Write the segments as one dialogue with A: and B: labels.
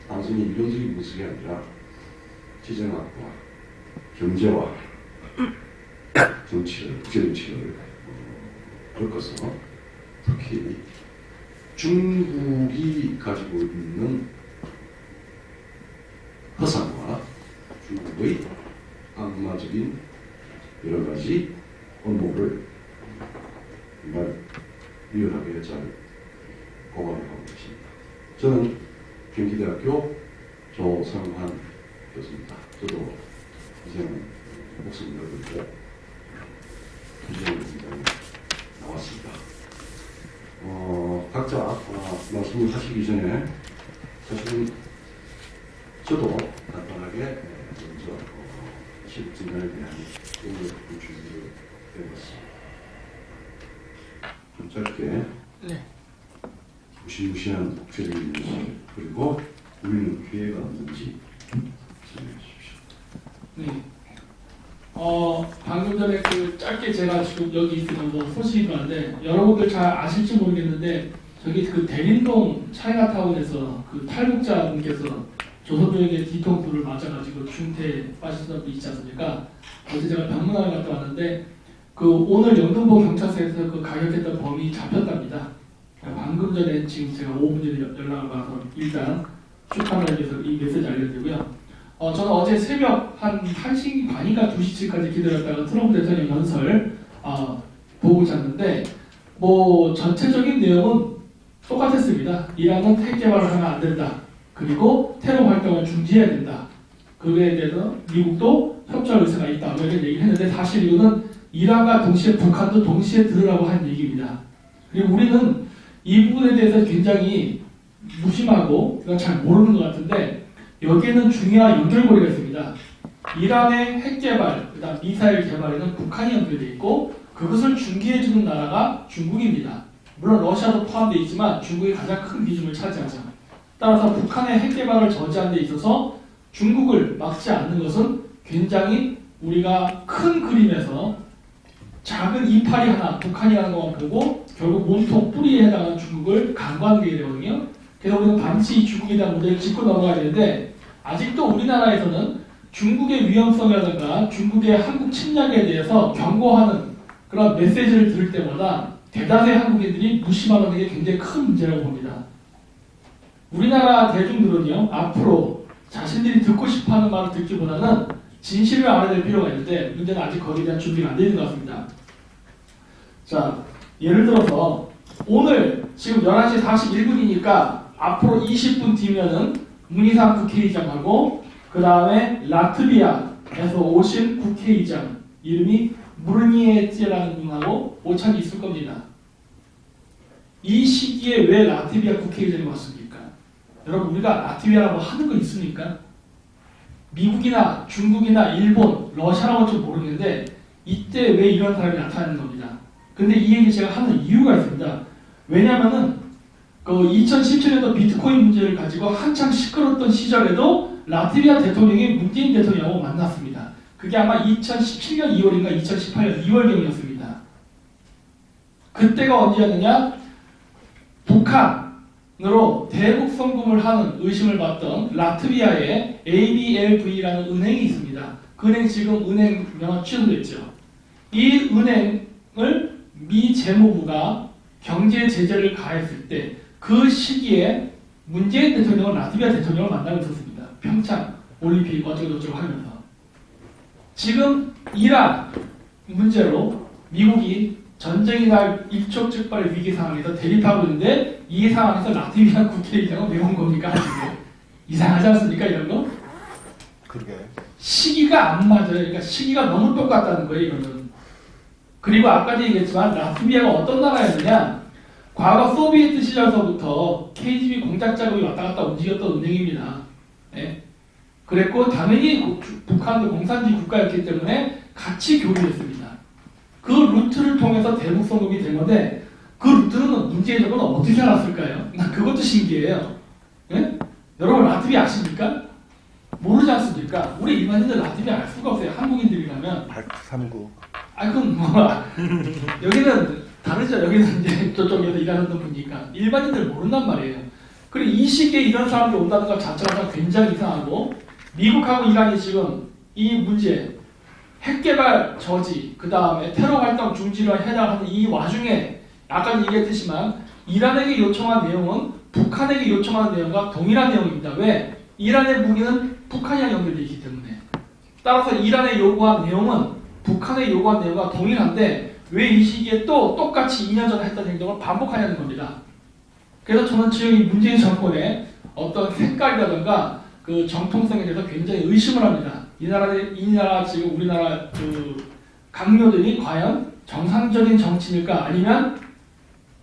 A: 단순히 이론적인 분석이 아니라 지정학과, 경제와 정치를, 국제정치를 엮어서 특히 중국이 가지고 있는 허상과 중국의 악마적인 여러 가지 언목을 정말 리얼하게 잘 보관을 하고 계십니다. 저는 경기대학교 조성환 교수입니다. 저도 이제는 목숨을 걸고 투쟁에 나왔습니다. 각자 말씀을 하시기 전에 사실은 저도 간단하게 먼저 시국진단에 대한 의견을 준비를 해봤습니다. 좀 짧게 무시무시한 국제적인 인식 그리고 우리는 기회가 없는지 설명해 주십시오.
B: 네. 방금 전에 짧게 제가 지금 여기 있으면서 소식이 나는데 여러분들 잘 아실지 모르겠는데 저기 대림동 차이나타운에서 탈북자분께서 조선족에게 뒤통수를 맞아가지고 중태에 빠지신 분 있지 않습니까? 어제 제가 병문안에 갔다 왔는데 오늘 영등포 경찰서에서 가격했던 범인이 잡혔답니다. 방금 전에 지금 제가 5분 전에 연락을 받아서 일단 축하를 위해서 이 메시지 알려드리고요. 저는 어제 새벽 한 1시 반인가 2시쯤까지 기다렸다가 트럼프 대통령 연설 보고 잤는데 전체적인 내용은 똑같았습니다. 이란은 핵 개발을 하면 안 된다. 그리고 테러 활동을 중지해야 된다. 그거에 대해서 미국도 협조할 의사가 있다. 이런 얘기를 했는데 사실 이거는 이란과 동시에 북한도 동시에 들으라고 한 얘기입니다. 그리고 우리는 이 부분에 대해서 굉장히 무심하고 잘 모르는 것 같은데 여기에는 중요한 연결고리가 있습니다. 이란의 핵 개발, 그다음 미사일 개발에는 북한이 연결되어 있고 그것을 중개해주는 나라가 중국입니다. 물론 러시아도 포함되어 있지만 중국이 가장 큰 비중을 차지하죠. 따라서 북한의 핵 개발을 저지하는 데 있어서 중국을 막지 않는 것은 굉장히 우리가 큰 그림에서 작은 이파리 하나, 북한이라는 것만 보고 결국 몸통 뿌리에 해당하는 중국을 간과하게 되거든요. 그래서 우리는 반드시 이 중국에 대한 문제를 짚고 넘어가야 되는데 아직도 우리나라에서는 중국의 위험성이라든가 중국의 한국 침략에 대해서 경고하는 그런 메시지를 들을 때마다 대다수의 한국인들이 무심하는 게 굉장히 큰 문제라고 봅니다. 우리나라 대중들은요, 앞으로 자신들이 듣고 싶어하는 말을 듣기보다는 진실을 알아낼 필요가 있는데 문제는 아직 거기에 대한 준비가 안 되는 것 같습니다. 자, 예를 들어서 오늘 지금 11시 41분이니까 앞으로 20분 뒤면은 문희상 국회의장하고 그 다음에 라트비아에서 오신 국회의장 이름이 무르니에츠라는 분하고 오찬이 있을 겁니다. 이 시기에 왜 라트비아 국회의장이 왔습니까? 여러분 우리가 라트비아라고 하는 거 있습니까? 미국이나 중국이나 일본, 러시아라고 좀 모르겠는데 이때 왜 이런 사람이 나타나는 겁니다. 근데 이 얘기 제가 하는 이유가 있습니다. 왜냐면은 2017년도 비트코인 문제를 가지고 한창 시끄럽던 시절에도 라트비아 대통령이 문재인 대통령하고 만났습니다. 그게 아마 2017년 2월인가 2018년 2월경이었습니다. 그때가 언제였느냐? 북한으로 대북 송금을 하는 의심을 받던 라트비아의 ABLV라는 은행이 있습니다. 그 은행 지금 은행 명함 취소됐죠. 이 은행을 미 재무부가 경제 제재를 가했을 때 그 시기에 문재인 대통령은 라트비아 대통령을 만나고 있었습니다. 평창 올림픽 어쩌고저쩌고 하면서 지금 이란 문제로 미국이 전쟁이 날 일촉즉발의 위기 상황에서 대립하고 있는데 이 상황에서 라트비아 국회의장은 왜 온 겁니까? 이상하지 않습니까? 이런 거?
C: 그러게.
B: 시기가 안 맞아요. 그러니까 시기가 너무 똑같다는 거예요. 이거는. 그리고 아까도 얘기했지만 라트비아가 어떤 나라였느냐? 과거 소비에트 시절서부터 KGB 공작 자금이 왔다 갔다 움직였던 은행입니다. 네. 그랬고 당연히 북한도 공산주의 국가였기 때문에 같이 교류했습니다. 그 루트를 통해서 대북 송금이 된 건데 그 루트는 문재인 정부는 어떻게 알았을까요? 난 그것도 신기해요. 네? 여러분 라트비아 아십니까? 모르지 않습니까? 우리 일반인들 라트비아 알 수가 없어요. 한국인들이라면.
C: 839.
B: 그건 여기는 다르죠. 여기는 이제 저쪽에서 일하는 분이니까 일반인들 모른단 말이에요. 그리고 이 시기에 이런 사람들이 온다는 것 자체가 굉장히 이상하고, 미국하고 이란이 지금 이 문제, 핵개발 저지, 그 다음에 테러 활동 중지를 해나가는 이 와중에 아까 얘기했듯이만 이란에게 요청한 내용은 북한에게 요청하는 내용과 동일한 내용입니다. 왜? 이란의 무기는 북한이랑 연결되어 있기 때문에. 따라서 이란의 요구한 내용은 북한의 요구한 내용과 동일한데 왜 이 시기에 또 똑같이 2년 전에 했던 행동을 반복하냐는 겁니다. 그래서 저는 지금 이 문재인 정권의 어떤 색깔이라든가 그 정통성에 대해서 굉장히 의심을 합니다. 이 나라 지금 우리나라 그 강요들이 과연 정상적인 정치일까, 아니면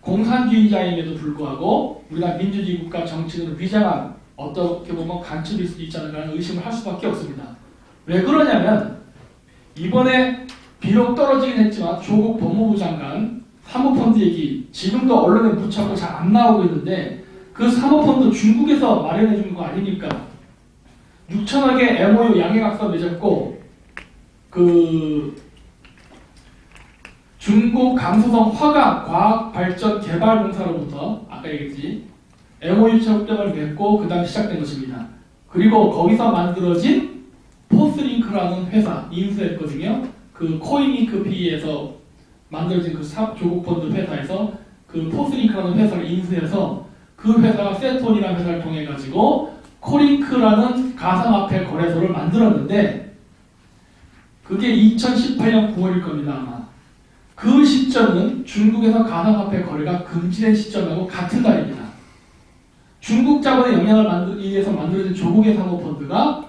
B: 공산주의자임에도 불구하고 우리나라 민주주의 국가 정치를 위장한 어떻게 보면 간첩일 수도 있지 않을까라는 의심을 할 수밖에 없습니다. 왜 그러냐면 이번에 비록 떨어지긴 했지만 조국 법무부 장관 사모펀드 얘기 지금도 언론에 묻혀서 잘 안 나오고 있는데, 그 사모펀드 중국에서 마련해 준 거 아닙니까? 6천억의 MOU 양해각서 맺었고, 그 중국 강서성 화강 과학발전개발공사로부터 아까 얘기했지 MOU 협정을 맺고 그 다음 시작된 것입니다. 그리고 거기서 만들어진 포스링크라는 회사 인수했거든요. 그 코인링크 PE에서 만들어진 그 조국 펀드 회사에서 그 포스링크라는 회사를 인수해서 그 회사가 세톤이라는 회사를 통해 가지고 코링크라는 가상화폐 거래소를 만들었는데, 그게 2018년 9월일 겁니다 아마. 그 시점은 중국에서 가상화폐 거래가 금지된 시점하고 같은 달입니다. 중국 자본의 영향을 의해서 만들어진 조국의 사모펀드가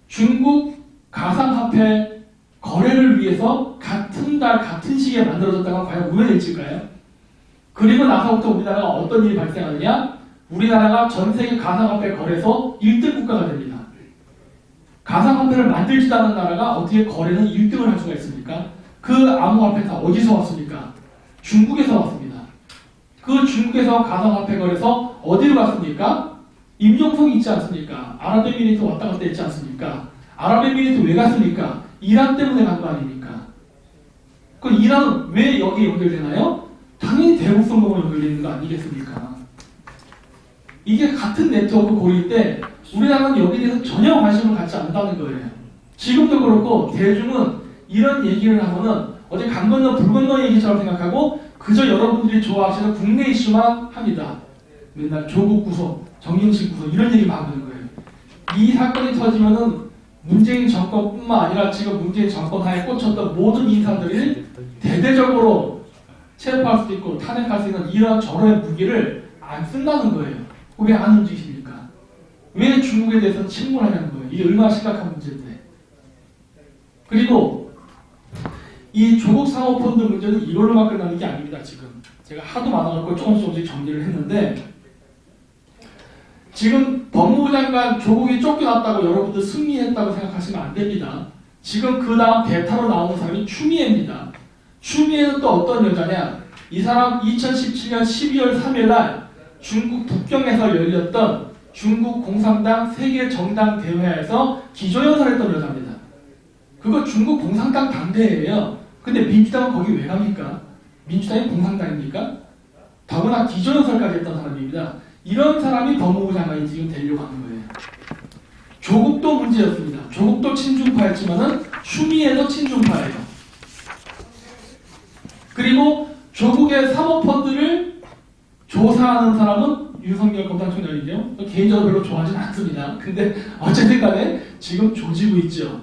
B: 중국 가상화폐 거래를 위해서 같은 달 같은 시기에 만들어졌다가 과연 우연일까요? 그리고 나서부터 우리나라가 어떤 일이 발생하느냐? 우리나라가 전 세계 가상화폐 거래소 1등 국가가 됩니다. 가상화폐를 만들지도 않은 나라가 어떻게 거래는 1등을 할 수가 있습니까? 그 암호화폐 다 어디서 왔습니까? 중국에서 왔습니다. 그 중국에서 가상화폐 거래소 어디로 갔습니까? 임종석이 있지 않습니까? 아랍에미리트 왔다 갔다 했지 않습니까? 아랍에미리트 왜 갔습니까? 이란 때문에 간 거 아닙니까? 그 이란은 왜 여기에 연결되나요? 당연히 대북성공으로 연결되는 거 아니겠습니까? 이게 같은 네트워크 고리일 때 우리나라는 여기에 대해서 전혀 관심을 갖지 않는다는 거예요. 지금도 그렇고 대중은 이런 얘기를 하면은 어제 강 건너 불 건너 얘기처럼 생각하고 그저 여러분들이 좋아하시는 국내 이슈만 합니다. 맨날 조국 구속, 정경심 구속 이런 얘기만 하고 있는 거예요. 이 사건이 터지면은 문재인 정권뿐만 아니라 지금 문재인 정권 하에 꽂혔던 모든 인사들이 대대적으로 체포할 수도 있고 탄핵할 수 있는 이런 저런 무기를 안 쓴다는 거예요. 왜 안 움직이십니까? 왜 중국에 대해서는 침몰하냐는 거예요. 이게 얼마나 심각한 문제인데. 그리고 이 조국 사모펀드 문제는 이걸로만 끝나는 게 아닙니다. 지금 제가 하도 많아갖고 조금씩 정리를 했는데, 지금 법무부 장관 조국이 쫓겨났다고 여러분들 승리했다고 생각하시면 안 됩니다. 지금 그 다음 대타로 나오는 사람이 추미애입니다. 추미애는 또 어떤 여자냐? 이 사람 2017년 12월 3일 날 중국 북경에서 열렸던 중국 공산당 세계 정당 대회에서 기조연설했던 여자입니다. 그거 중국 공산당 당대회예요. 근데 민주당은 거기 왜 갑니까? 민주당이 공산당입니까? 더구나 기조연설까지 했던 사람입니다. 이런 사람이 법무부 장관이 지금 되려고 하는 거예요. 조국도 문제였습니다. 조국도 친중파였지만은 추미애도 친중파예요. 그리고 조국의 사모펀드를 조사하는 사람은 윤석열 검찰총장인데요. 개인적으로 별로 좋아하지는 않습니다. 근데 어쨌든 간에 지금 조지고 있죠.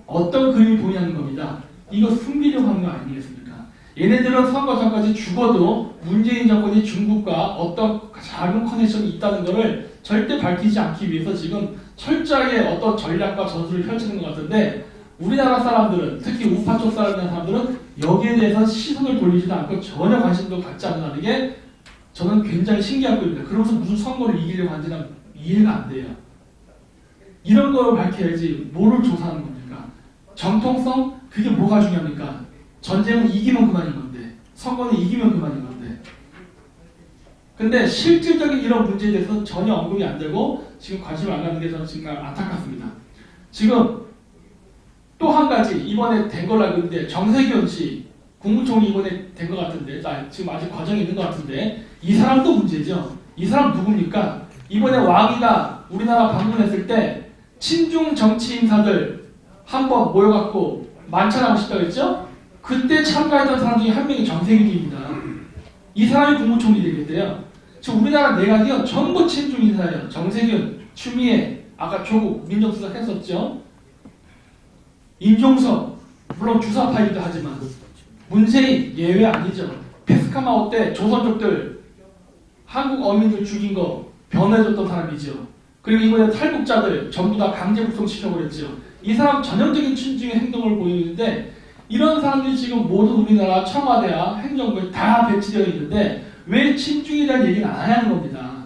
B: 어떤 그림이 보이냐는 겁니다. 이거 숨기려고 하는 거 아니겠습니까? 얘네들은 선거 전까지 죽어도 문재인 정권이 중국과 어떤 작은 커넥션이 있다는 것을 절대 밝히지 않기 위해서 지금 철저하게 어떤 전략과 전술을 펼치는 것 같은데, 우리나라 사람들은, 특히 우파 쪽 사람들은 여기에 대해서 시선을 돌리지도 않고 전혀 관심도 갖지 않는다는 게 저는 굉장히 신기한 겁니다. 그러면서 무슨 선거를 이기려고 하는지는 이해가 안 돼요. 이런 걸 밝혀야지 뭐를 조사하는 겁니까? 정통성? 그게 뭐가 중요합니까? 전쟁은 이기면 그만인 건데, 선거는 이기면 그만인 건데. 근데 실질적인 이런 문제에 대해서 전혀 언급이 안 되고 지금 관심을 안 갖는 게 저는 정말 안타깝습니다. 지금 또 한 가지 이번에 된 걸로 알고 있는데, 정세균 씨 국무총리 이번에 된 것 같은데, 지금 아직 과정이 있는 것 같은데, 이 사람도 문제죠. 이 사람 누굽니까? 이번에 왕이가 우리나라 방문했을 때 친중 정치 인사들 한번 모여갖고 만찬하고 싶다고 했죠? 그때 참가했던 사람 중에 한 명이 정세균입니다. 이 사람이 국무총리 되겠대요. 지금 우리나라 내각이요 전부 친중 인사예요. 정세균, 추미애, 아까 조국 민정수석 했었죠. 임종석, 물론 주사파이기도 하지만 문재인 예외 아니죠. 페스카마오 때 조선족들 한국 어민들 죽인 거 변호해줬던 사람이죠. 그리고 이번에 탈북자들 전부 다 강제 북송시켜버렸죠. 이 사람 전형적인 친중의 행동을 보이는데 이런 사람들이 지금 모두 우리나라 청와대와 행정부에 다 배치되어 있는데 왜 친중에 대한 얘기는 안 하는 겁니다.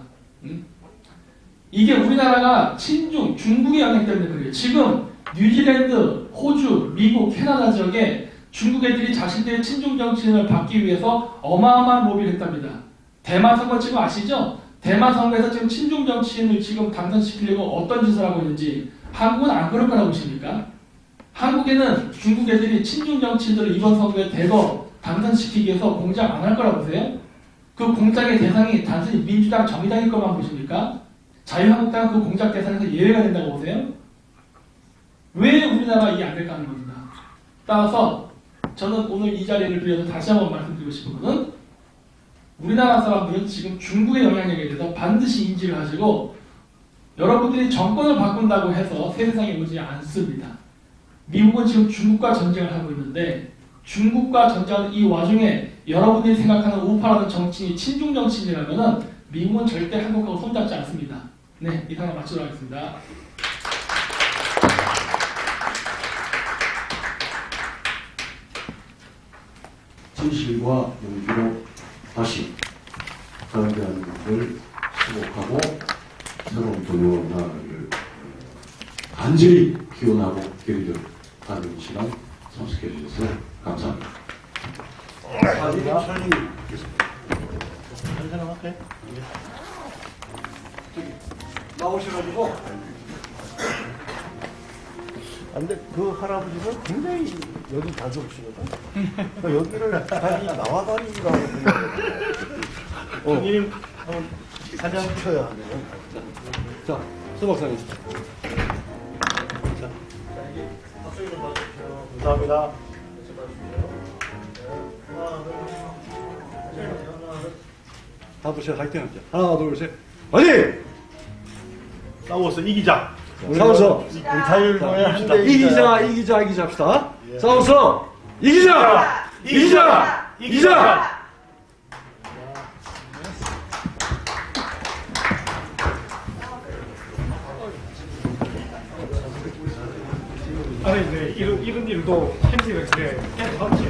B: 이게 우리나라가 친중, 중국의 영향 때문에 그래요. 지금 뉴질랜드, 호주, 미국, 캐나다 지역에 중국 애들이 자신들의 친중 정치인을 받기 위해서 어마어마한 로비를 했답니다. 대만 선거 지금 아시죠? 대만 선거에서 지금 친중 정치인을 지금 당선시키려고 어떤 짓을 하고 있는지 한국은 안 그럴 거라고 보십니까? 한국에는 중국 애들이 친중 정치인들을 이번 선거에 대거 당선시키기 위해서 공작 안 할 거라고 보세요? 그 공작의 대상이 단순히 민주당, 정의당일 것만 보십니까? 자유한국당 그 공작 대상에서 예외가 된다고 보세요? 왜 우리나라가 이게 안 될까 하는 겁니다. 따라서 저는 오늘 이 자리를 빌려서 다시 한번 말씀드리고 싶은 것은 우리나라 사람들은 지금 중국의 영향력에 대해서 반드시 인지를 하시고 여러분들이 정권을 바꾼다고 해서 세상에 오지 않습니다. 미국은 지금 중국과 전쟁을 하고 있는데 중국과 전쟁하는 이 와중에 여러분들이 생각하는 우파라는 정치인이 친중 정치인이라면 미국은 절대 한국하고 손잡지 않습니다. 네, 이상으로 마치도록 하겠습니다.
A: 진실과 용기로 다시 다른 대한민국을 회복하고 새로운 도약을 나아가기를 간절히 기원하고 기도하는 시간 참석해 주셔서 감사합니다.
C: 나오셔가지고 근데 그 할아버지는 굉장히 여기 단속시거든. 여기를 다시 나와다니라고 형님 사장 쳐야 하네요.
D: 자, 수 박사님.
C: 자, 이게 박수 좀 봐주십시오. 감사합니다.
D: 하나, 둘, 셋, 화이팅 하자. 하나, 둘, 셋. 화이팅!
C: 싸워서 이기자.
D: 싸워서
C: 우리 자율노예 합시다.
D: 이기자 합시다. 싸워서 이기자! 이기자!
E: 아니, 네, 이런 일도 현실에 계속 하지.